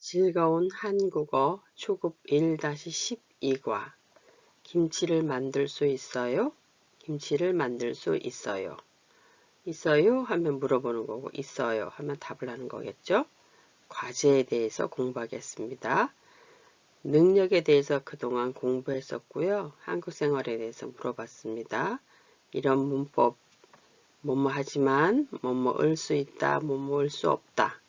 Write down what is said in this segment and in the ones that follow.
즐거운 한국어 초급 1-12과 김치를 만들 수 있어요? 김치를 만들 수 있어요. 있어요? 하면 물어보는 거고 있어요 하면 답을 하는 거겠죠? 과제에 대해서 공부하겠습니다. 능력에 대해서 그동안 공부했었고요. 한국 생활에 대해서 물어봤습니다. 이런 문법 뭐뭐 하지만 뭐뭐을 수 있다, 뭐뭐을 수 없다.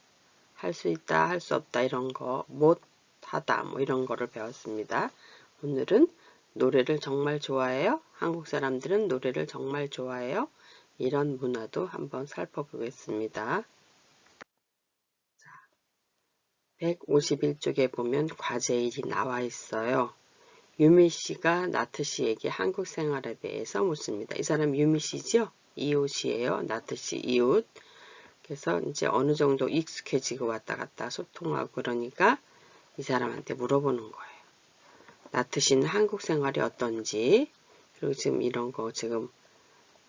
할 수 있다, 할 수 없다 이런 거, 못하다 뭐 이런 거를 배웠습니다. 오늘은 노래를 정말 좋아해요? 한국 사람들은 노래를 정말 좋아해요? 이런 문화도 한번 살펴보겠습니다. 151쪽에 보면 과제 1이 나와 있어요. 유미 씨가 나트 씨에게 한국 생활에 대해서 묻습니다. 이 사람 유미 씨죠? 이웃이에요. 나트 씨 이웃. 그래서 이제 어느 정도 익숙해지고 왔다 갔다 소통하고 그러니까 이 사람한테 물어보는 거예요. 나트 씨는 한국 생활이 어떤지, 그리고 지금 이런 거 지금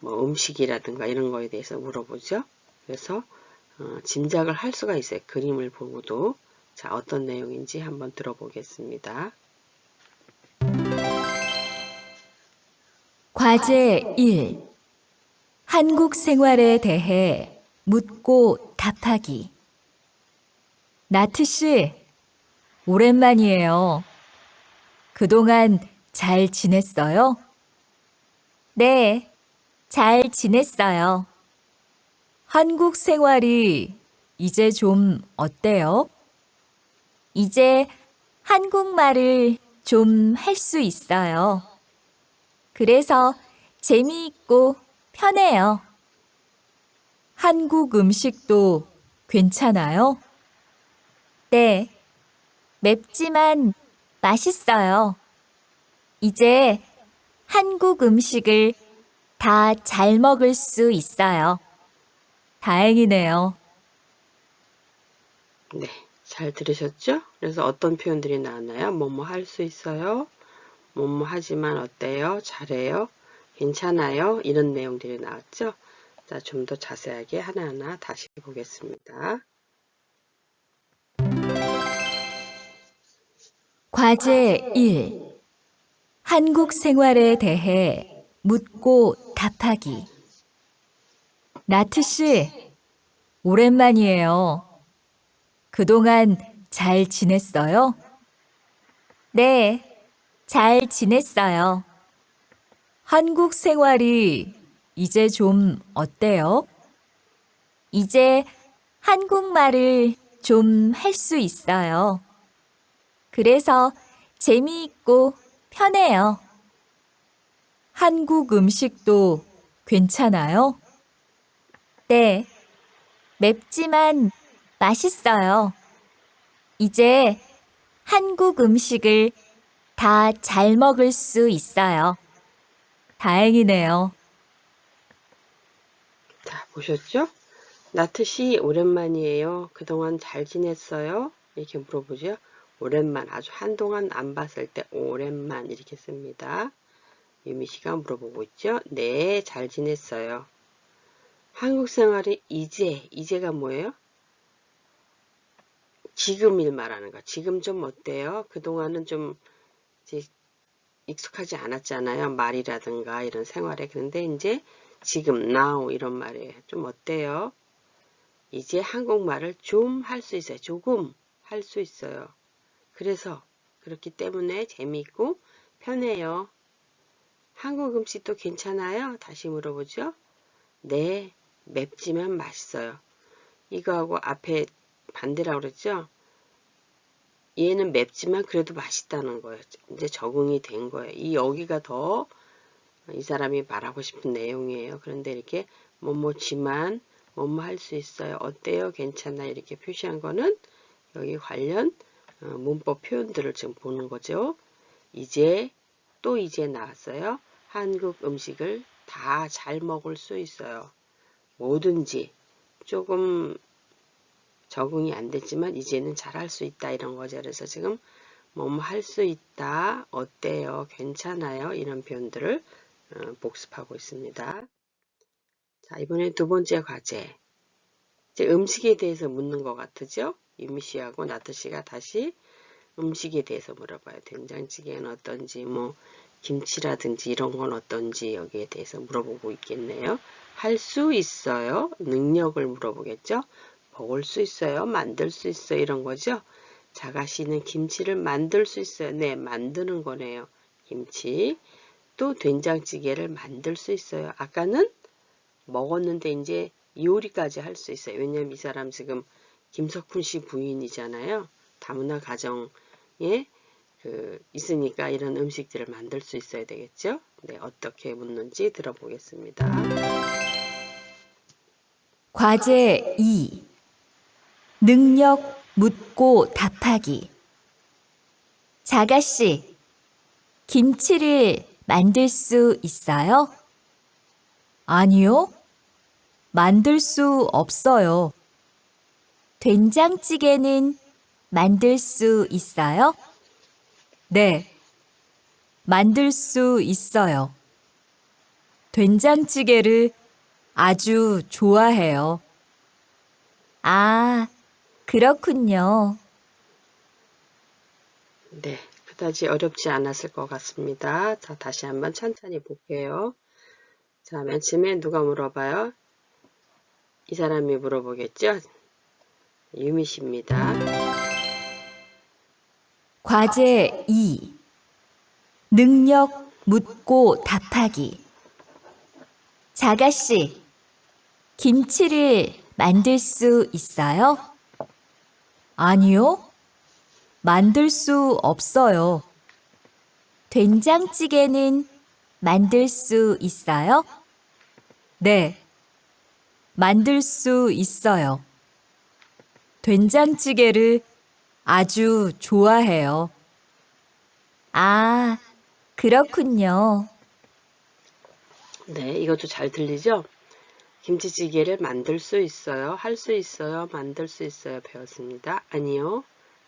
뭐 음식이라든가 이런 거에 대해서 물어보죠. 그래서 짐작을 할 수가 있어요. 그림을 보고도. 자, 어떤 내용인지 한번 들어보겠습니다. 과제 1. 한국 생활에 대해 묻고 답하기. 나트 씨, 오랜만이에요. 그동안 잘 지냈어요? 네, 잘 지냈어요. 한국 생활이 이제 좀 어때요? 이제 한국말을 좀 할 수 있어요. 그래서 재미있고 편해요. 한국 음식도 괜찮아요? 네, 맵지만 맛있어요. 이제 한국 음식을 다 잘 먹을 수 있어요. 다행이네요. 네, 잘 들으셨죠? 그래서 어떤 표현들이 나왔나요? 뭐뭐 할 수 있어요? 뭐뭐 하지만 어때요? 잘해요? 괜찮아요? 이런 내용들이 나왔죠? 자, 좀 더 자세하게 하나하나 다시 보겠습니다. 과제 1. 한국 생활에 대해 묻고 답하기. 나트 씨, 오랜만이에요. 그동안 잘 지냈어요? 네, 잘 지냈어요. 한국 생활이 이제 좀 어때요? 이제 한국말을 좀 할 수 있어요. 그래서 재미있고 편해요. 한국 음식도 괜찮아요? 네, 맵지만 맛있어요. 이제 한국 음식을 다 잘 먹을 수 있어요. 다행이네요. 자, 보셨죠? 나트 씨, 오랜만이에요. 그동안 잘 지냈어요? 이렇게 물어보죠. 오랜만, 아주 한동안 안 봤을 때 오랜만 이렇게 씁니다. 유미 씨가 물어보고 있죠. 네, 잘 지냈어요. 한국 생활이 이제가 뭐예요? 지금 일 말하는 거. 지금 좀 어때요? 그동안은 좀 이제 익숙하지 않았잖아요. 말이라든가 이런 생활에. 그런데 이제 지금, now 이런 말이에요. 좀 어때요? 이제 한국말을 좀 할 수 있어요. 조금 할 수 있어요. 그래서 그렇기 때문에 재미있고 편해요. 한국 음식도 괜찮아요? 다시 물어보죠. 네, 맵지만 맛있어요. 이거하고 앞에 반대라고 그랬죠? 얘는 맵지만 그래도 맛있다는 거예요. 이제 적응이 된 거예요. 이 여기가 더 이 사람이 말하고 싶은 내용이에요. 그런데 이렇게 뭐뭐지만 뭐뭐 할 수 있어요. 어때요? 괜찮아? 이렇게 표시한 거는 여기 관련 문법 표현들을 지금 보는 거죠. 이제 또 이제 나왔어요. 한국 음식을 다 잘 먹을 수 있어요. 뭐든지 조금 적응이 안 됐지만 이제는 잘할 수 있다 이런 거죠. 그래서 지금 뭐뭐 할 수 있다, 어때요, 괜찮아요 이런 표현들을 복습하고 있습니다. 자, 이번엔 두 번째 과제. 이제 음식에 대해서 묻는 것 같으죠? 유미 씨하고 나트 씨가 다시 음식에 대해서 물어봐요. 된장찌개는 어떤지, 뭐 김치라든지 이런 건 어떤지 여기에 대해서 물어보고 있겠네요. 할 수 있어요? 능력을 물어보겠죠? 먹을 수 있어요? 만들 수 있어요? 이런 거죠. 자가씨는 김치를 만들 수 있어요. 네, 만드는 거네요. 김치. 또 된장찌개를 만들 수 있어요. 아까는 먹었는데 이제 요리까지 할 수 있어요. 왜냐면 이 사람 지금 김석훈 씨 부인이잖아요. 다문화 가정에 있으니까 이런 음식들을 만들 수 있어야 되겠죠? 네, 어떻게 묻는지 들어보겠습니다. 과제 2. 능력 묻고 답하기. 자가씨, 김치를 만들 수 있어요? 아니요, 만들 수 없어요. 된장찌개는 만들 수 있어요? 네, 만들 수 있어요. 된장찌개를 아주 좋아해요. 아, 그렇군요. 네, 그다지 어렵지 않았을 것 같습니다. 자, 다시 한번 천천히 볼게요. 자, 맨 처음에 누가 물어봐요? 이 사람이 물어보겠죠? 유미 씨입니다. 과제 2. 능력 묻고 답하기. 자가씨, 김치를 만들 수 있어요? 아니요, 만들 수 없어요. 된장찌개는 만들 수 있어요? 네, 만들 수 있어요. 된장찌개를 아주 좋아해요. 아, 그렇군요. 네, 이것도 잘 들리죠? 김치찌개를 만들 수 있어요? 할 수 있어요? 만들 수 있어요? 배웠습니다. 아니요,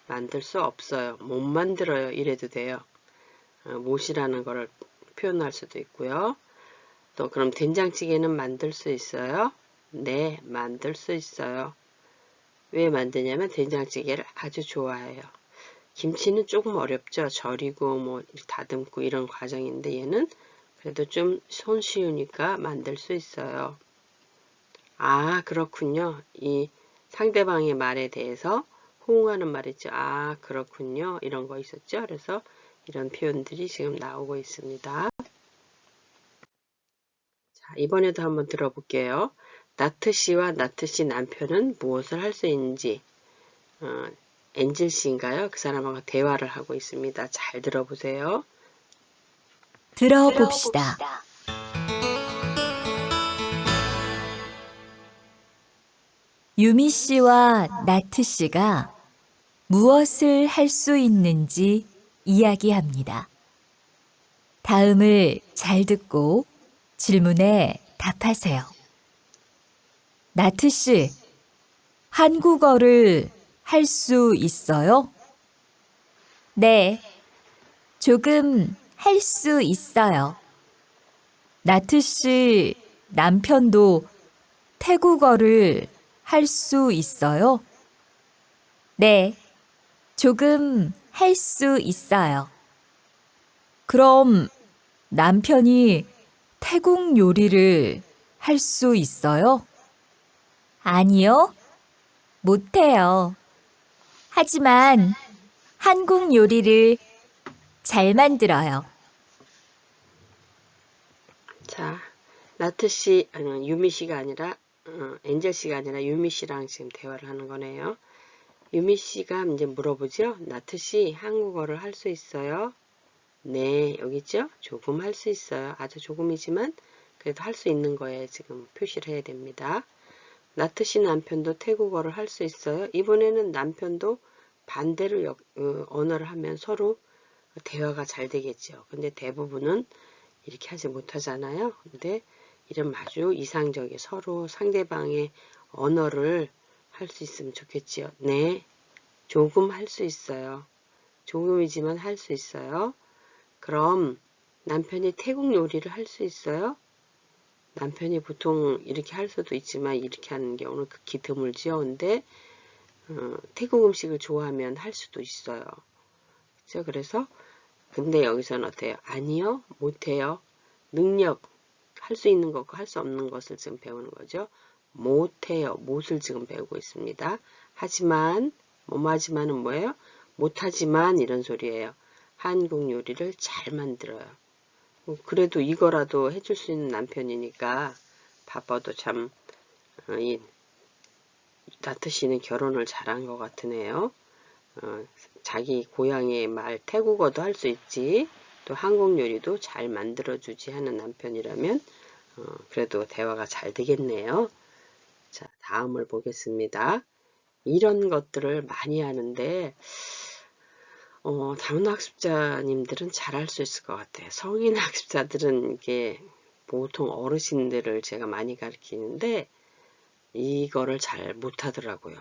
만들 수 없어요. 못 만들어요. 이래도 돼요. 못이라는 거를 표현할 수도 있고요. 또 그럼 된장찌개는 만들 수 있어요? 네, 만들 수 있어요. 왜 만드냐면 된장찌개를 아주 좋아해요. 김치는 조금 어렵죠. 절이고 뭐 다듬고 이런 과정인데 얘는 그래도 좀 손쉬우니까 만들 수 있어요. 아, 그렇군요. 이 상대방의 말에 대해서 호응하는 말 있죠. 아, 그렇군요. 이런 거 있었죠. 그래서 이런 표현들이 지금 나오고 있습니다. 자, 이번에도 한번 들어볼게요. 나트 씨와 나트 씨 남편은 무엇을 할 수 있는지 엔젤 씨인가요? 그 사람하고 대화를 하고 있습니다. 잘 들어보세요. 들어봅시다. 유미 씨와 나트 씨가 무엇을 할 수 있는지 이야기합니다. 다음을 잘 듣고 질문에 답하세요. 나트 씨, 한국어를 할 수 있어요? 네, 조금 할 수 있어요. 나트 씨 남편도 태국어를 할 수 있어요? 네, 조금 할 수 있어요. 그럼 남편이 태국 요리를 할 수 있어요? 아니요, 못해요. 하지만 한국 요리를 잘 만들어요. 자, 나트 씨, 아니, 유미 씨가 아니라, 엔젤 씨가 아니라 유미 씨랑 지금 대화를 하는 거네요. 유미 씨가 이제 물어보죠. 나트 씨, 한국어를 할 수 있어요? 네, 여기 있죠? 조금 할 수 있어요. 아주 조금이지만, 그래도 할 수 있는 거에 지금 표시를 해야 됩니다. 나트 씨 남편도 태국어를 할 수 있어요? 이번에는 남편도 반대로 언어를 하면 서로 대화가 잘 되겠죠. 근데 대부분은 이렇게 하지 못하잖아요. 근데 이런 아주 이상적인 서로 상대방의 언어를 할 수 있으면 좋겠지요. 네, 조금 할 수 있어요. 조금이지만 할 수 있어요. 그럼 남편이 태국 요리를 할 수 있어요? 남편이 보통 이렇게 할 수도 있지만 이렇게 하는 경우는 극히 드물지요. 근데 태국 음식을 좋아하면 할 수도 있어요. 그렇죠? 그래서 근데 여기서는 어때요? 아니요, 못해요. 능력, 할 수 있는 것과 할 수 없는 것을 지금 배우는 거죠. 못해요. 못을 지금 배우고 있습니다. 하지만, 하지만은 뭐예요? 못하지만 이런 소리예요. 한국 요리를 잘 만들어요. 그래도 이거라도 해줄 수 있는 남편이니까 바빠도 참, 이 나트 씨는 결혼을 잘한 것 같으네요. 자기 고향의 말 태국어도 할 수 있지, 또 한국 요리도 잘 만들어주지 하는 남편이라면 그래도 대화가 잘 되겠네요. 자, 다음을 보겠습니다. 이런 것들을 많이 하는데 다른 학습자님들은 잘 할 수 있을 것 같아요. 성인 학습자들은 이게 보통 어르신들을 제가 많이 가르치는데 이거를 잘 못하더라고요.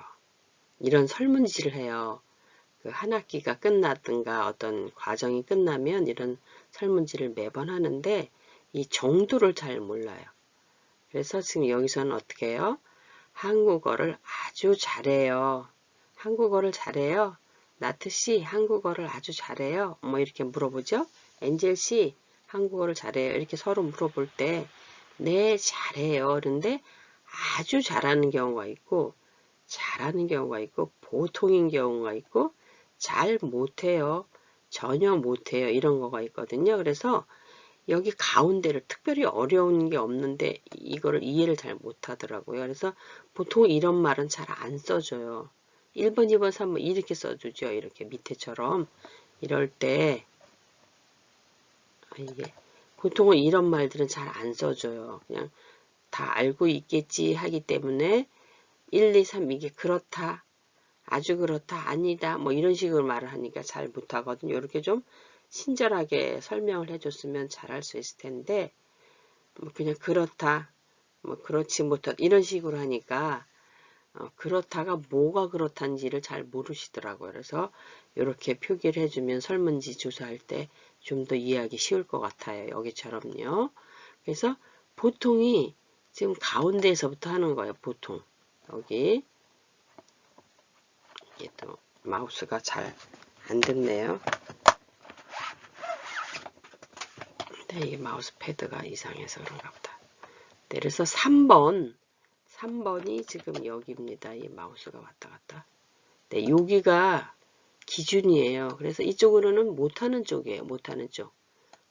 이런 설문지를 해요. 그 한 학기가 끝났든가 어떤 과정이 끝나면 이런 설문지를 매번 하는데 이 정도를 잘 몰라요. 그래서 지금 여기서는 어떻게 해요? 한국어를 아주 잘해요. 한국어를 잘해요. 나트씨 한국어를 아주 잘해요. 뭐 이렇게 물어보죠. 엔젤씨 한국어를 잘해요. 이렇게 서로 물어볼 때 네, 잘해요. 그런데 아주 잘하는 경우가 있고 잘하는 경우가 있고 보통인 경우가 있고 잘 못해요. 전혀 못해요. 이런 거가 있거든요. 그래서 여기 가운데를 특별히 어려운 게 없는데 이거를 이해를 잘 못하더라고요. 그래서 보통 이런 말은 잘 안 써줘요. 1번, 2번, 3번 이렇게 써주죠. 이렇게 밑에처럼. 이럴 때 이게 보통은 이런 말들은 잘 안 써줘요. 그냥 다 알고 있겠지 하기 때문에 1, 2, 3 이게 그렇다. 아주 그렇다, 아니다, 뭐 이런 식으로 말을 하니까 잘 못하거든요. 이렇게 좀 친절하게 설명을 해줬으면 잘할 수 있을 텐데, 뭐 그냥 그렇다, 뭐 그렇지 못하다 이런 식으로 하니까 그렇다가 뭐가 그렇단지를 잘 모르시더라고요. 그래서 이렇게 표기를 해주면 설문지 조사할 때 좀 더 이해하기 쉬울 것 같아요. 여기처럼요. 그래서 보통이 지금 가운데에서부터 하는 거예요. 보통 여기 이게 또 마우스가 잘 안 됐네요. 네, 이게 마우스 패드가 이상해서 그런가 보다. 네, 그래서 3번이 지금 여기입니다. 이 마우스가 왔다 갔다. 네, 여기가 기준이에요. 그래서 이쪽으로는 못하는 쪽이에요. 못하는 쪽.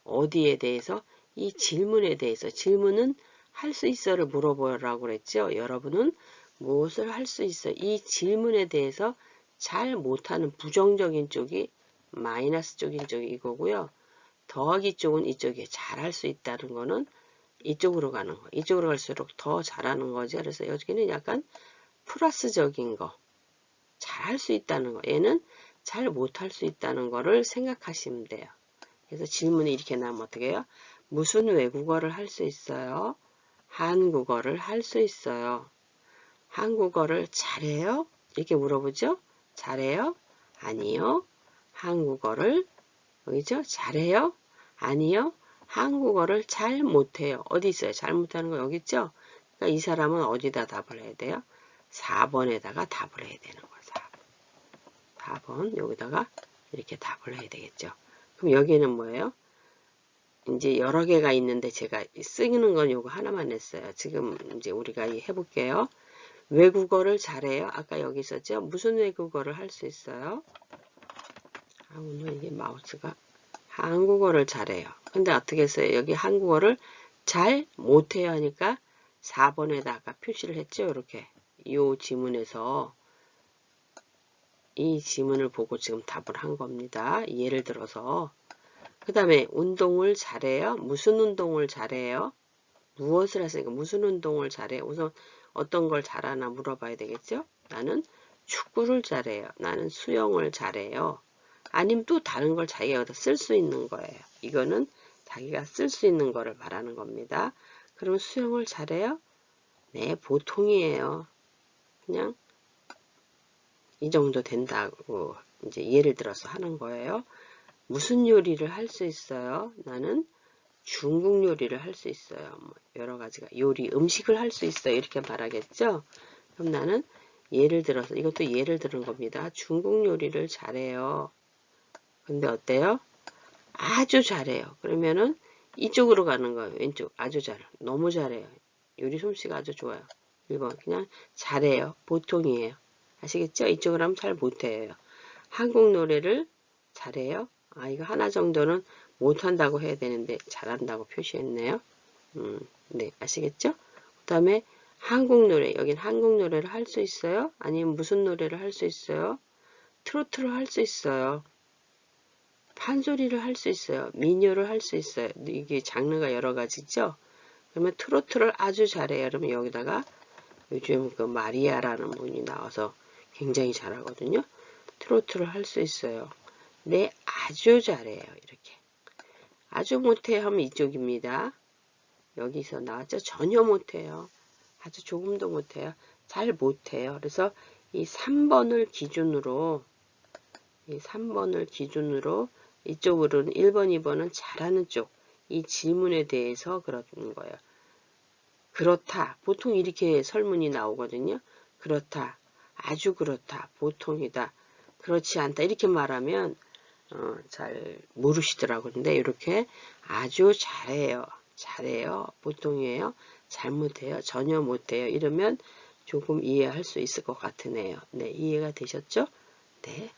어디에 대해서? 이 질문에 대해서. 질문은 할 수 있어를 물어보라고 그랬죠. 여러분은 무엇을 할 수 있어? 이 질문에 대해서 잘 못하는 부정적인 쪽이 마이너스 쪽인 쪽이 이거고요. 더하기 쪽은 이쪽에 잘할 수 있다는 거는 이쪽으로 가는 거. 이쪽으로 갈수록 더 잘하는 거죠. 그래서 여기는 약간 플러스적인 거. 잘할 수 있다는 거. 얘는 잘 못할 수 있다는 거를 생각하시면 돼요. 그래서 질문이 이렇게 나오면 어떻게 해요? 무슨 외국어를 할 수 있어요? 한국어를 할 수 있어요. 한국어를 잘해요? 이렇게 물어보죠? 잘해요? 아니요. 한국어를 여기죠? 잘해요? 아니요. 한국어를 잘 못해요. 어디 있어요? 잘 못하는 거 여기 있죠? 그러니까 이 사람은 어디다 답을 해야 돼요? 4번에다가 답을 해야 되는 거예요. 4번 여기다가 이렇게 답을 해야 되겠죠. 그럼 여기는 뭐예요? 이제 여러 개가 있는데 제가 쓰는 건 요거 하나만 냈어요. 지금 이제 우리가 해볼게요. 외국어를 잘해요. 아까 여기 있었죠? 무슨 외국어를 할 수 있어요? 오늘 이게 마우스가 한국어를 잘해요. 근데 어떻게 했어요? 여기 한국어를 잘 못해요 하니까 4번에다가 표시를 했죠. 이렇게 이 지문에서 이 지문을 보고 지금 답을 한 겁니다. 예를 들어서 그 다음에 운동을 잘해요? 무슨 운동을 잘해요? 무엇을 하세요? 무슨 운동을 잘해요? 우선 어떤 걸 잘하나 물어봐야 되겠죠? 나는 축구를 잘해요. 나는 수영을 잘해요. 아니면 또 다른 걸 자기가 쓸 수 있는 거예요. 이거는 자기가 쓸 수 있는 거를 말하는 겁니다. 그럼 수영을 잘해요? 네, 보통이에요. 그냥 이 정도 된다고 이제 예를 들어서 하는 거예요. 무슨 요리를 할 수 있어요? 나는 중국 요리를 할 수 있어요. 뭐 여러 가지가 요리, 음식을 할 수 있어요. 이렇게 말하겠죠? 그럼 나는 예를 들어서 이것도 예를 드는 겁니다. 중국 요리를 잘해요. 근데 어때요? 아주 잘해요. 그러면은 이쪽으로 가는 거예요. 왼쪽 아주 잘. 너무 잘해요. 요리 솜씨가 아주 좋아요. 1번 그냥 잘해요. 보통이에요. 아시겠죠? 이쪽으로 하면 잘 못해요. 한국 노래를 잘해요. 아 이거 하나 정도는 못한다고 해야 되는데 잘한다고 표시했네요. 네 아시겠죠? 그 다음에 한국 노래 여긴 한국 노래를 할 수 있어요? 아니면 무슨 노래를 할 수 있어요? 트로트를 할 수 있어요. 판소리를 할 수 있어요. 민요를 할 수 있어요. 이게 장르가 여러 가지죠. 그러면 트로트를 아주 잘해요. 그러면 여기다가 요즘 그 마리아라는 분이 나와서 굉장히 잘하거든요. 트로트를 할 수 있어요. 네, 아주 잘해요. 이렇게. 아주 못해요 하면 이쪽입니다. 여기서 나왔죠. 전혀 못해요. 아주 조금도 못해요. 잘 못해요. 그래서 이 3번을 기준으로 이쪽으로는 1번, 2번은 잘하는 쪽, 이 질문에 대해서 그러는 거예요. 그렇다. 보통 이렇게 설문이 나오거든요. 그렇다. 아주 그렇다. 보통이다. 그렇지 않다. 이렇게 말하면 잘 모르시더라고요. 근데 이렇게 아주 잘해요. 잘해요. 보통이에요. 잘못해요. 전혀 못해요. 이러면 조금 이해할 수 있을 것 같으네요. 네, 이해가 되셨죠? 네.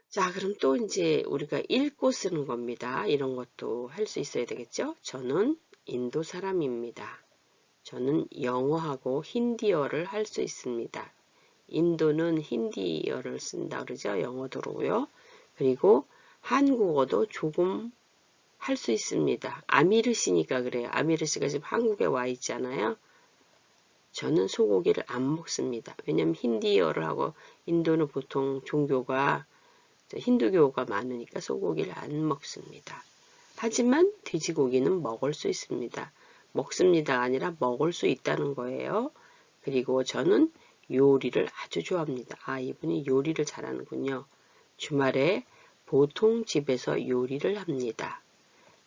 자, 그럼 또 이제 우리가 읽고 쓰는 겁니다. 이런 것도 할 수 있어야 되겠죠? 저는 인도 사람입니다. 저는 영어하고 힌디어를 할 수 있습니다. 인도는 힌디어를 쓴다 그러죠? 영어도로고요. 그리고 한국어도 조금 할 수 있습니다. 아미르시니까 그래요. 아미르시가 지금 한국에 와 있잖아요. 저는 소고기를 안 먹습니다. 왜냐면 힌디어를 하고 인도는 보통 종교가 힌두교가 많으니까 소고기를 안 먹습니다. 하지만 돼지고기는 먹을 수 있습니다. 먹습니다가 아니라 먹을 수 있다는 거예요. 그리고 저는 요리를 아주 좋아합니다. 아, 이분이 요리를 잘하는군요. 주말에 보통 집에서 요리를 합니다.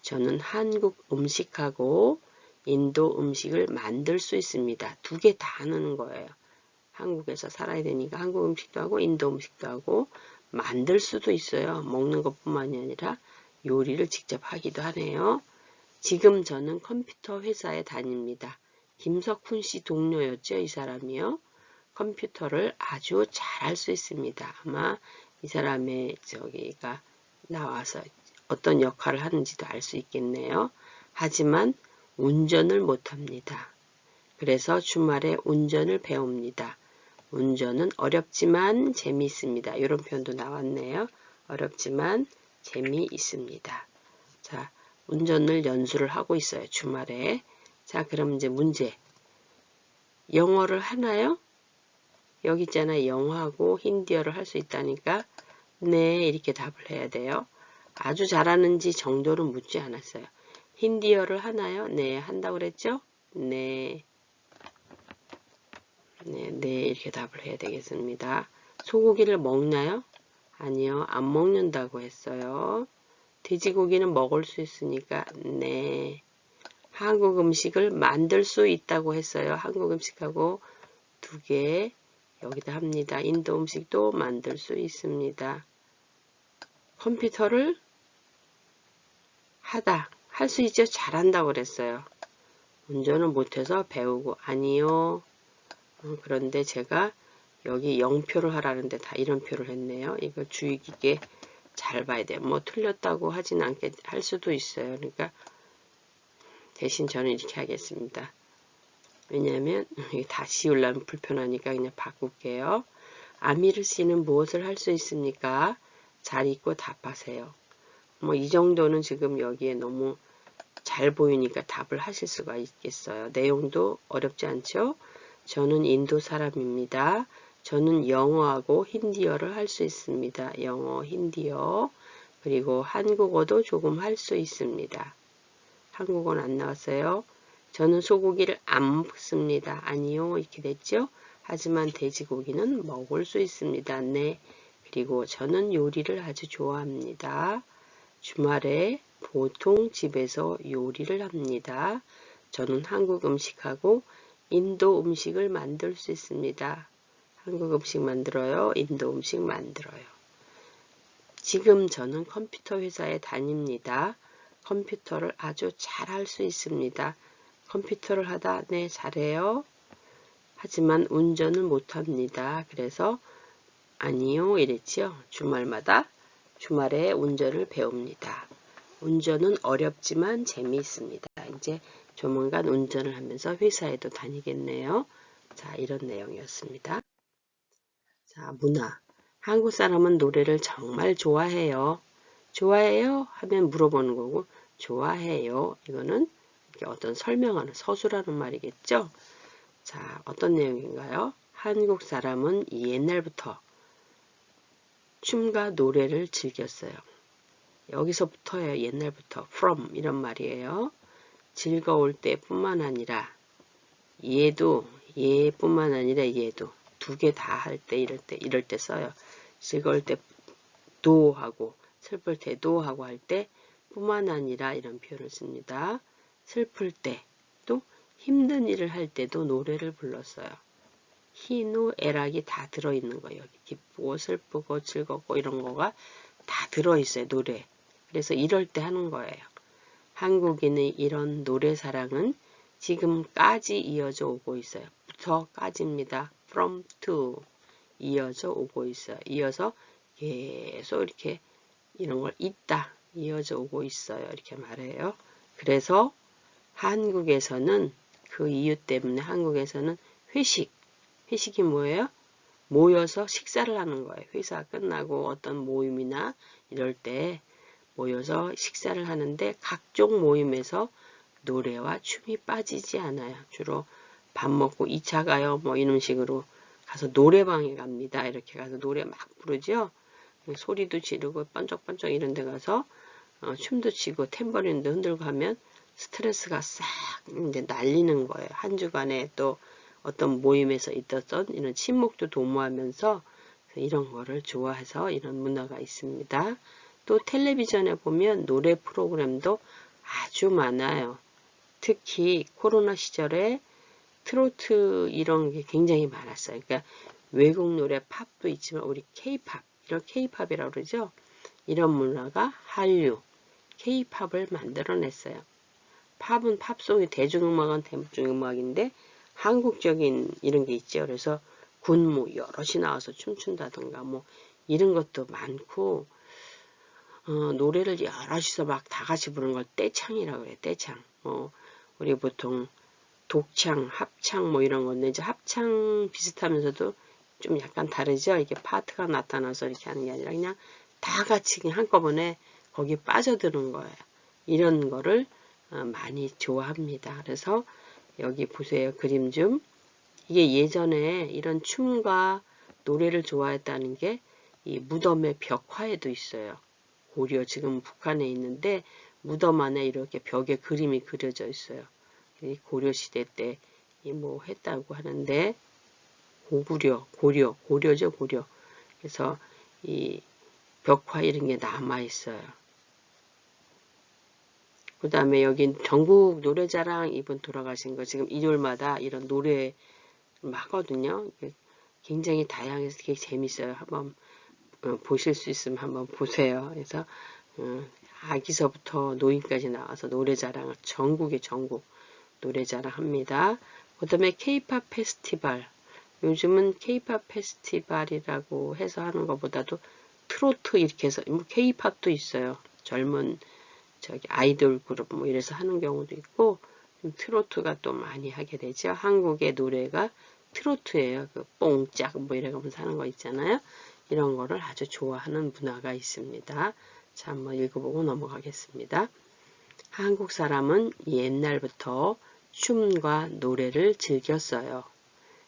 저는 한국 음식하고 인도 음식을 만들 수 있습니다. 두 개 다 하는 거예요. 한국에서 살아야 되니까 한국 음식도 하고 인도 음식도 하고 만들 수도 있어요. 먹는 것뿐만이 아니라 요리를 직접 하기도 하네요. 지금 저는 컴퓨터 회사에 다닙니다. 김석훈 씨 동료였죠, 이 사람이요. 컴퓨터를 아주 잘 할 수 있습니다. 아마 이 사람의 저기가 나와서 어떤 역할을 하는지도 알 수 있겠네요. 하지만 운전을 못합니다. 그래서 주말에 운전을 배웁니다. 운전은 어렵지만 재미있습니다. 이런 표현도 나왔네요. 어렵지만 재미있습니다. 자, 운전을 연수를 하고 있어요. 주말에. 자, 그럼 이제 문제. 영어를 하나요? 여기 있잖아요. 영어하고 힌디어를 할 수 있다니까 네 이렇게 답을 해야 돼요. 아주 잘하는지 정도는 묻지 않았어요. 힌디어를 하나요? 네 한다고 그랬죠? 네. 네, 이렇게 답을 해야 되겠습니다. 소고기를 먹나요? 아니요, 안 먹는다고 했어요. 돼지고기는 먹을 수 있으니까, 네. 한국 음식을 만들 수 있다고 했어요. 한국 음식하고 두 개 여기다 합니다. 인도 음식도 만들 수 있습니다. 컴퓨터를 할 수 있죠? 잘한다고 그랬어요. 운전은 못해서 배우고, 아니요. 그런데 제가 여기 0표를 하라는데 다 이런 표를 했네요. 이거 주의 깊게 잘 봐야 돼요. 뭐 틀렸다고 하진 않게 할 수도 있어요. 그러니까 대신 저는 이렇게 하겠습니다. 왜냐하면 다 지우려면 불편하니까 그냥 바꿀게요. 아미르 씨는 무엇을 할 수 있습니까? 잘 읽고 답하세요. 뭐 이 정도는 지금 여기에 너무 잘 보이니까 답을 하실 수가 있겠어요. 내용도 어렵지 않죠? 저는 인도 사람입니다. 저는 영어하고 힌디어를 할 수 있습니다. 영어, 힌디어. 그리고 한국어도 조금 할 수 있습니다. 한국어는 안 나왔어요. 저는 소고기를 안 먹습니다. 아니요. 이렇게 됐죠? 하지만 돼지고기는 먹을 수 있습니다. 네. 그리고 저는 요리를 아주 좋아합니다. 주말에 보통 집에서 요리를 합니다. 저는 한국 음식하고 인도 음식을 만들 수 있습니다. 한국 음식 만들어요. 인도 음식 만들어요. 지금 저는 컴퓨터 회사에 다닙니다. 컴퓨터를 아주 잘할 수 있습니다. 컴퓨터를 하다 네 잘해요. 하지만 운전을 못합니다. 그래서 아니요 이랬지요. 주말에 운전을 배웁니다. 운전은 어렵지만 재미있습니다. 이제 조만간 운전을 하면서 회사에도 다니겠네요. 자, 이런 내용이었습니다. 자, 문화. 한국 사람은 노래를 정말 좋아해요. 좋아해요? 하면 물어보는 거고, 좋아해요. 이거는 이렇게 어떤 설명하는 서술하는 말이겠죠? 자, 어떤 내용인가요? 한국 사람은 옛날부터 춤과 노래를 즐겼어요. 여기서부터예요. 옛날부터 from 이런 말이에요. 즐거울 때뿐만 아니라 얘뿐만 아니라 얘도 두 개 다 할 때 이럴 때 써요. 즐거울 때도 하고 슬플 때도 하고 할 때 뿐만 아니라 이런 표현을 씁니다. 슬플 때 또 힘든 일을 할 때도 노래를 불렀어요. 희노애락이 다 들어있는 거예요. 기쁘고 슬프고 즐겁고 이런 거가 다 들어있어요. 노래. 그래서 이럴 때 하는 거예요. 한국인의 이런 노래 사랑은 지금까지 이어져 오고 있어요. 부터까지입니다. from to 이어져 오고 있어요. 이어서 계속 이렇게 이런 걸 있다 이어져 오고 있어요. 이렇게 말해요. 그래서 한국에서는 그 이유 때문에 한국에서는 회식이 뭐예요? 모여서 식사를 하는 거예요. 회사 끝나고 어떤 모임이나 이럴 때 모여서 식사를 하는데 각종 모임에서 노래와 춤이 빠지지 않아요. 주로 밥 먹고 2차 가요. 뭐 이런 식으로 가서 노래방에 갑니다. 이렇게 가서 노래 막 부르죠. 소리도 지르고 번쩍번쩍 이런 데 가서 춤도 추고 탬버린도 흔들고 하면 스트레스가 싹 이제 날리는 거예요. 한 주간에 또 어떤 모임에서 있었던 이런 친목도 도모하면서 이런 거를 좋아해서 이런 문화가 있습니다. 또 텔레비전에 보면 노래 프로그램도 아주 많아요. 특히 코로나 시절에 트로트 이런 게 굉장히 많았어요. 그러니까 외국 노래 팝도 있지만 우리 케이팝, 이런 케이팝이라고 그러죠. 이런 문화가 한류, 케이팝을 만들어냈어요. 팝은 팝송이 대중음악은 대중음악인데 한국적인 이런 게 있죠. 그래서 군무 여럿이 나와서 춤춘다던가 뭐 이런 것도 많고 노래를 여럿이서 막 다 같이 부르는 걸 떼창이라고 그래요. 떼창. 우리 보통 독창, 합창 뭐 이런 건데 이제 합창 비슷하면서도 좀 약간 다르죠. 이게 파트가 나타나서 이렇게 하는 게 아니라 그냥 다 같이 그냥 한꺼번에 거기에 빠져드는 거예요. 이런 거를 많이 좋아합니다. 그래서 여기 보세요. 그림 좀. 이게 예전에 이런 춤과 노래를 좋아했다는 게 이 무덤의 벽화에도 있어요. 고려 지금 북한에 있는데 무덤 안에 이렇게 벽에 그림이 그려져 있어요. 고려 시대 때 뭐 했다고 하는데 고려죠 고려. 그래서 이 벽화 이런 게 남아 있어요. 그 다음에 여기 전국 노래자랑 이분 돌아가신 거 지금 일요일마다 이런 노래 하거든요. 굉장히 다양해서 되게 재밌어요. 한번 보실 수 있으면 한번 보세요. 그래서 아기서부터 노인까지 나와서 노래자랑을 전국 노래자랑 합니다. 그 다음에 케이팝 페스티벌. 요즘은 케이팝 페스티벌이라고 해서 하는 것보다도 트로트 이렇게 해서 뭐 케이팝도 있어요. 젊은 아이돌 그룹 뭐 이래서 하는 경우도 있고 트로트가 또 많이 하게 되죠. 한국의 노래가 트로트예요. 그 뽕짝 뭐 이래가면서 하는 거 있잖아요. 이런 거를 아주 좋아하는 문화가 있습니다. 자, 한번 읽어보고 넘어가겠습니다. 한국 사람은 옛날부터 춤과 노래를 즐겼어요.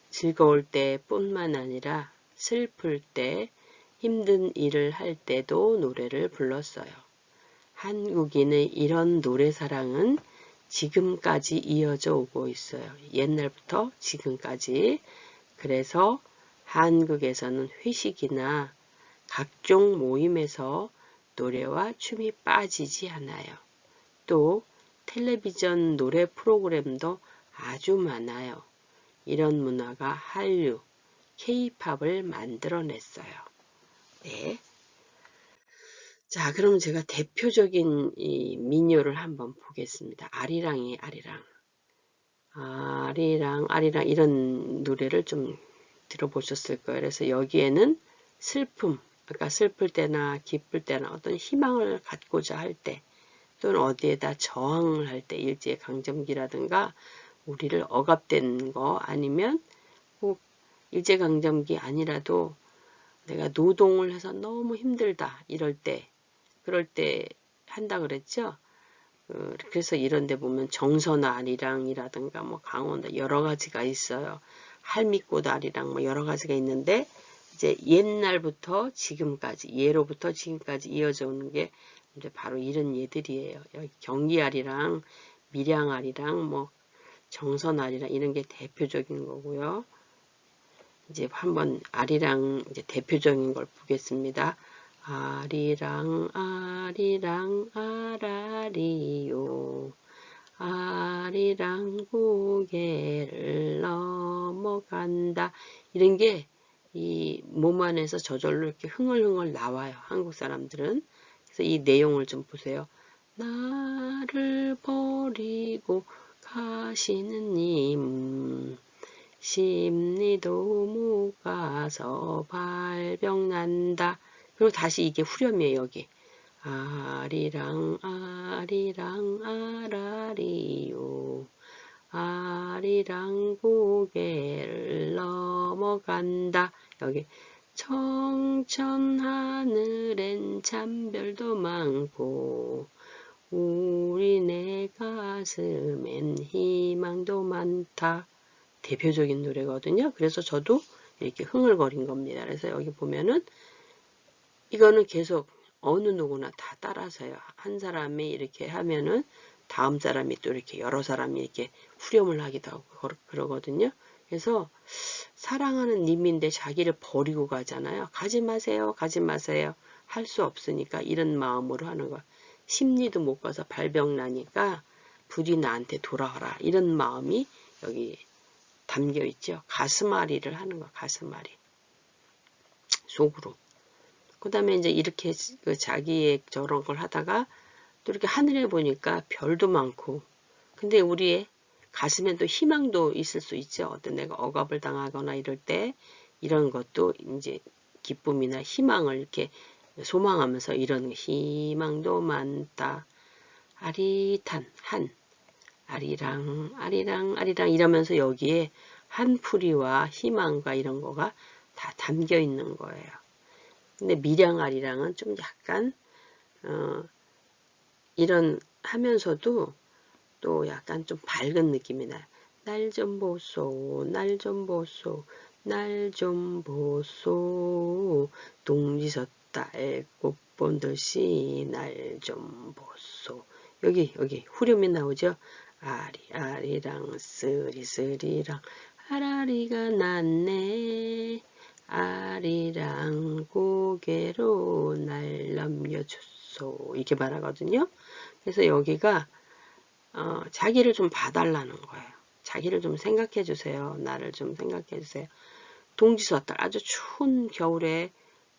즐거울 때뿐만 아니라 슬플 때, 힘든 일을 할 때도 노래를 불렀어요. 한국인의 이런 노래 사랑은 지금까지 이어져 오고 있어요. 옛날부터 지금까지. 그래서 한국에서는 회식이나 각종 모임에서 노래와 춤이 빠지지 않아요. 또 텔레비전 노래 프로그램도 아주 많아요. 이런 문화가 한류, K-팝을 만들어냈어요. 네. 자, 그러면 제가 대표적인 이 민요를 한번 보겠습니다. 아리랑이 아리랑. 아리랑, 아리랑 이런 노래를 좀 들어보셨을 거예요. 그래서 여기에는 슬픔, 그러니까 슬플 때나 기쁠 때나 어떤 희망을 갖고자 할 때, 또는 어디에다 저항을 할 때, 일제강점기라든가 우리를 억압된 거 아니면 꼭 일제강점기 아니라도 내가 노동을 해서 너무 힘들다 이럴 때, 그럴 때 한다 그랬죠. 그래서 이런 데 보면 정선아 아리랑이라든가 뭐 강원도 여러 가지가 있어요. 할미꽃 아리랑 뭐 여러 가지가 있는데 이제 옛날부터 지금까지 예로부터 지금까지 이어져 오는 게 이제 바로 이런 예들이에요. 여기 경기 아리랑, 밀양 아리랑, 뭐 정선 아리랑 이런 게 대표적인 거고요. 이제 한번 아리랑 이제 대표적인 걸 보겠습니다. 아리랑 아리랑 아라리요 아리랑 고개를 넘어간다 이런 게 이 몸 안에서 저절로 이렇게 흥얼흥얼 나와요. 한국 사람들은. 그래서 이 내용을 좀 보세요. 나를 버리고 가시는 님 심리도 못 가서 발병난다. 그리고 다시 이게 후렴이에요, 여기. 아리랑, 아리랑, 아라리요. 아리랑 고개를 넘어간다. 여기. 청천 하늘엔 참별도 많고, 우리네 가슴엔 희망도 많다. 대표적인 노래거든요. 그래서 저도 이렇게 흥얼거린 겁니다. 그래서 여기 보면은 이거는 계속 어느 누구나 다 따라서요. 한 사람이 이렇게 하면은 다음 사람이 또 이렇게 여러 사람이 이렇게 후렴을 하기도 하고 그러거든요. 그래서 사랑하는 님인데 자기를 버리고 가잖아요. 가지 마세요. 가지 마세요. 할 수 없으니까 이런 마음으로 하는 거. 심리도 못 가서 발병 나니까 부디 나한테 돌아와라. 이런 마음이 여기 담겨 있죠. 가슴앓이를 하는 거, 가슴앓이. 속으로. 그 다음에 이제 이렇게 자기의 저런 걸 하다가 또 이렇게 하늘에 보니까 별도 많고, 근데 우리의 가슴엔 또 희망도 있을 수 있죠. 어떤 내가 억압을 당하거나 이럴 때 이런 것도 이제 기쁨이나 희망을 이렇게 소망하면서 이런 희망도 많다. 아릿한, 한. 아리랑 아리랑 아리랑 이러면서 여기에 한풀이와 희망과 이런 거가 다 담겨 있는 거예요. 근데 밀양 아리랑은 좀 약간 이런 하면서도 또 약간 좀 밝은 느낌이 나요. 날 좀 보소 날 좀 보소 날 좀 보소 동지 섰다 꽃 본 듯이 날 좀 보소. 여기 후렴이 나오죠. 아리랑 쓰리랑 아라리가 났네 아리랑 고개로 날 넘겨줬소 이렇게 말하거든요. 그래서 여기가 자기를 좀 봐달라는 거예요. 자기를 좀 생각해 주세요. 나를 좀 생각해 주세요. 동지서달 아주 추운 겨울에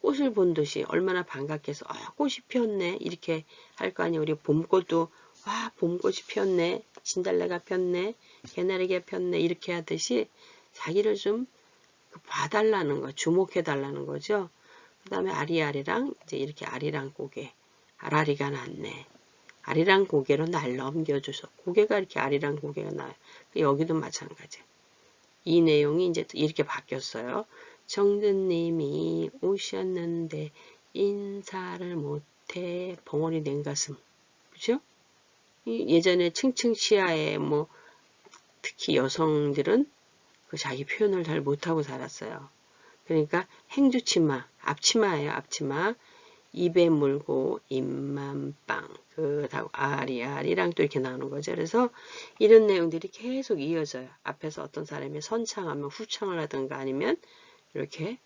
꽃을 본 듯이 얼마나 반갑게 해서 꽃이 피었네 이렇게 할 거 아니에요. 우리 봄꽃도 와 봄꽃이 피었네 진달래가 폈네 개나리가 폈네 이렇게 하듯이 자기를 좀 봐달라는 거 주목해 달라는 거죠. 그 다음에 아리아리랑 이제 이렇게 아리랑 고개 아라리가 났네 아리랑 고개로 날 넘겨줘서 고개가 이렇게 아리랑 고개가 나요. 여기도 마찬가지. 이 내용이 이제 이렇게 바뀌었어요. 정든님이 오셨는데 인사를 못해 벙어리 냉가슴 그죠? 예전에 층층치하에 뭐 특히 여성들은 그 자기 표현을 잘 못하고 살았어요. 그러니까 행주치마 앞치마예요. 앞치마 입에 물고 입만 빵 그다음 아리아리랑 또 이렇게 나오는 거죠. 그래서 이런 내용들이 계속 이어져요. 앞에서 어떤 사람이 선창하면 후창을 하든가 아니면 이렇게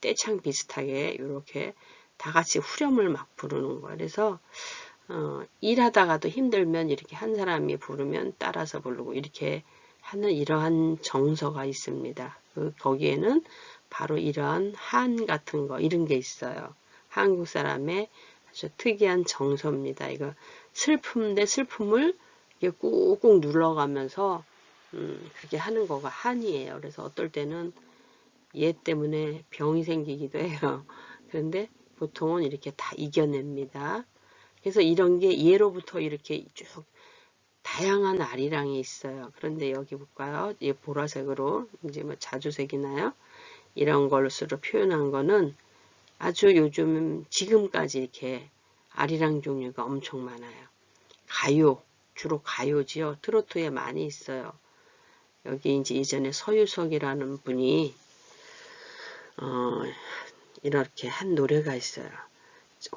떼창 비슷하게 이렇게 다 같이 후렴을 막 부르는 거예요. 그래서 일하다가도 힘들면 이렇게 한 사람이 부르면 따라서 부르고 이렇게 하는 이러한 정서가 있습니다. 거기에는 바로 이러한 한 같은 거 이런 게 있어요. 한국 사람의 아주 특이한 정서입니다. 이거 슬픔 대 슬픔을 이렇게 꾹꾹 눌러가면서 그렇게 하는 거가 한이에요. 그래서 어떨 때는 얘 때문에 병이 생기기도 해요. 그런데 보통은 이렇게 다 이겨냅니다. 그래서 이런 게 예로부터 이렇게 쭉 다양한 아리랑이 있어요. 그런데 여기 볼까요? 이 보라색으로 이제 뭐 자주색이나요? 이런 걸로 표현한 거는 아주 요즘 지금까지 이렇게 아리랑 종류가 엄청 많아요. 가요, 주로 가요지요. 트로트에 많이 있어요. 여기 이제 예전에 서유석이라는 분이 이렇게 한 노래가 있어요.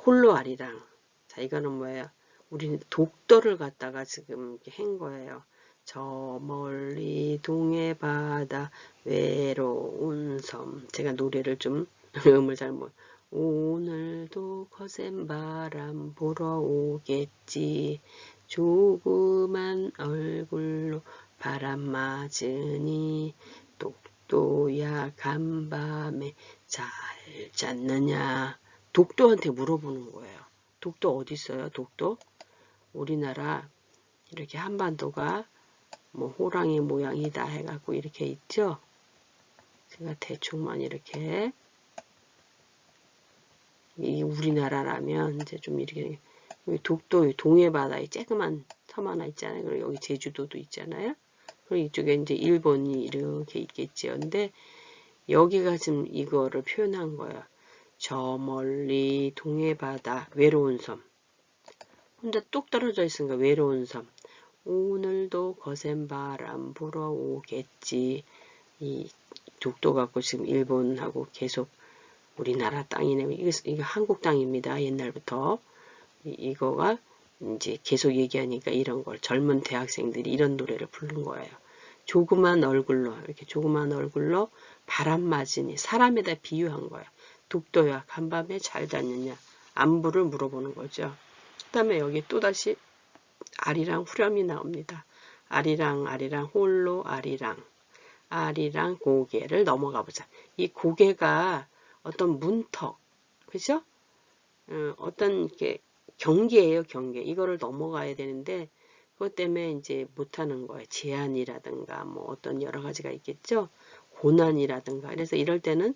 홀로 아리랑. 자, 이거는 뭐예요? 우리는 독도를 갖다가 지금 이렇게 한 거예요. 저 멀리 동해 바다 외로운 섬. 제가 노래를 좀 음을 잘못. 오늘도 거센 바람 불어 오겠지. 조그만 얼굴로 바람 맞으니 독도야 간밤에 잘 잤느냐. 독도한테 물어보는 거예요. 독도 어디 있어요? 독도? 우리나라 이렇게 한반도가 뭐 호랑이 모양이다 해갖고 이렇게 있죠. 제가 대충만 이렇게 이 우리나라라면 이제 좀 이렇게 여기 독도 동해 바다에 쬐그만 섬 하나 있잖아요. 그리고 여기 제주도도 있잖아요. 그리고 이쪽에 이제 일본이 이렇게 있겠죠. 근데 여기가 지금 이거를 표현한 거예요. 저 멀리 동해 바다 외로운 섬. 혼자 뚝 떨어져 있으니까 외로운 섬. 오늘도 거센 바람 불어오겠지. 이 독도 갖고 지금 일본하고 계속 우리나라 땅이네. 이거 한국 땅입니다. 옛날부터. 이거가 이제 계속 얘기하니까 이런 걸 젊은 대학생들이 이런 노래를 부른 거예요. 조그만 얼굴로 이렇게 조그만 얼굴로 바람 맞으니 사람에다 비유한 거예요. 독도야 간밤에 잘 잤느냐 안부를 물어보는 거죠. 그 다음에 여기 또다시 아리랑 후렴이 나옵니다. 아리랑 아리랑 홀로 아리랑 아리랑 고개를 넘어가 보자. 이 고개가 어떤 문턱 그죠? 어떤 이렇게 경계예요, 경계. 이거를 넘어가야 되는데 그것 때문에 이제 못하는 거예요. 제한이라든가 뭐 어떤 여러 가지가 있겠죠. 고난이라든가. 그래서 이럴 때는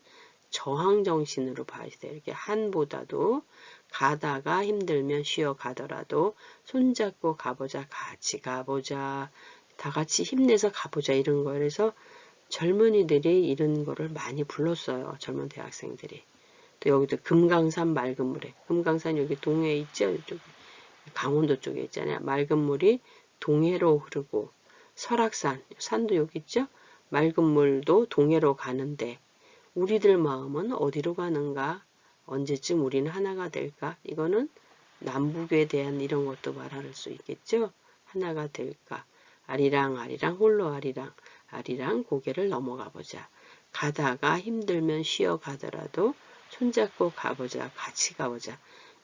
저항 정신으로 봐야 돼요. 이렇게 한보다도 가다가 힘들면 쉬어 가더라도 손잡고 가보자, 같이 가보자, 다 같이 힘내서 가보자 이런 거예요. 그래서 젊은이들이 이런 거를 많이 불렀어요. 젊은 대학생들이. 또 여기도 금강산 맑은 물에 금강산 여기 동해에 있죠. 이쪽 강원도 쪽에 있잖아요. 맑은 물이 동해로 흐르고 설악산 산도 여기 있죠. 맑은 물도 동해로 가는데 우리들 마음은 어디로 가는가? 언제쯤 우리는 하나가 될까? 이거는 남북에 대한 이런 것도 말할 수 있겠죠. 하나가 될까? 아리랑 아리랑 홀로 아리랑 아리랑 고개를 넘어가 보자. 가다가 힘들면 쉬어 가더라도 손잡고 가보자, 같이 가보자.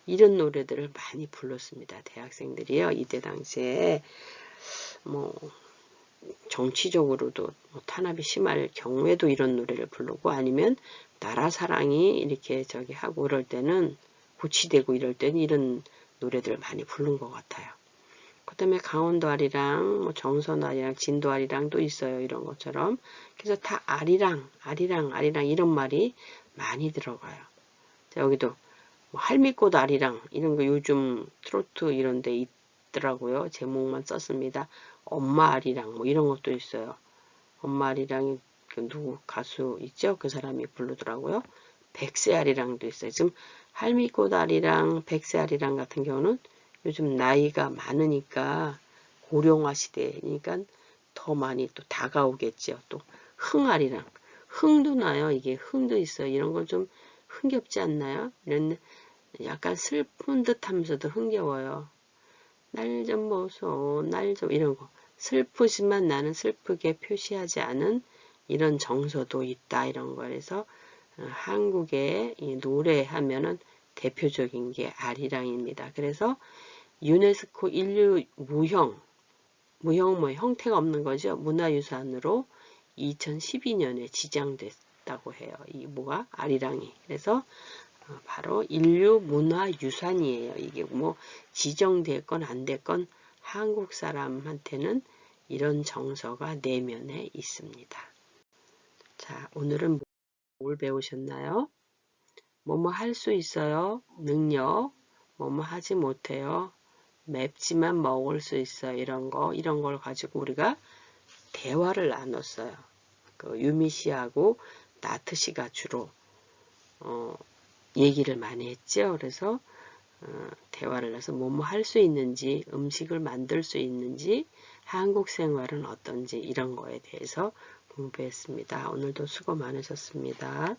이런 노래들을 많이 불렀습니다. 대학생들이요. 이때 당시에 뭐 정치적으로도 뭐 탄압이 심할 경우에도 이런 노래를 부르고 아니면 나라 사랑이 이렇게 저기 하고 이럴 때는 고치되고 이럴 때는 이런 노래들을 많이 부른 것 같아요. 그 다음에 강원도 아리랑, 뭐 정선 아리랑, 진도 아리랑도 있어요. 이런 것처럼. 그래서 다 아리랑, 아리랑, 아리랑 이런 말이 많이 들어가요. 자, 여기도 뭐 할미꽃 아리랑 이런 거 요즘 트로트 이런 데 있더라고요. 제목만 썼습니다. 엄마 아리랑 뭐 이런 것도 있어요. 엄마 아리랑이 그 누구 가수 있죠? 그 사람이 부르더라고요. 백세 아리랑도 있어요. 지금 할미꽃 아리랑, 백세 아리랑 같은 경우는 요즘 나이가 많으니까 고령화 시대니까 더 많이 또 다가오겠죠. 또 흥아리랑 흥도 나요. 이게 흥도 있어요. 이런 건 좀 흥겹지 않나요? 이런 약간 슬픈 듯 하면서도 흥겨워요. 날 좀 보소, 날 좀 이런 거. 슬프지만 나는 슬프게 표시하지 않은 이런 정서도 있다. 이런 거에서 한국의 이 노래하면은 대표적인 게 아리랑입니다. 그래서 유네스코 인류 무형 무형 형태가 없는 거죠. 문화유산으로 2012년에 지정됐다고 해요. 이 뭐가 아리랑이. 그래서 바로 인류 문화유산이에요. 이게 뭐 지정됐건 안 됐건 한국 사람한테는 이런 정서가 내면에 있습니다. 자, 오늘은 뭘 배우셨나요? 뭐뭐 할 수 있어요. 능력, 뭐뭐 하지 못해요. 맵지만 먹을 수 있어요. 이런 걸 가지고 우리가 대화를 나눴어요. 그 유미 씨하고 나트 씨가 주로 얘기를 많이 했죠. 그래서 대화를 해서 뭐뭐 할 수 있는지, 음식을 만들 수 있는지, 한국 생활은 어떤지 이런 거에 대해서 공부했습니다. 오늘도 수고 많으셨습니다.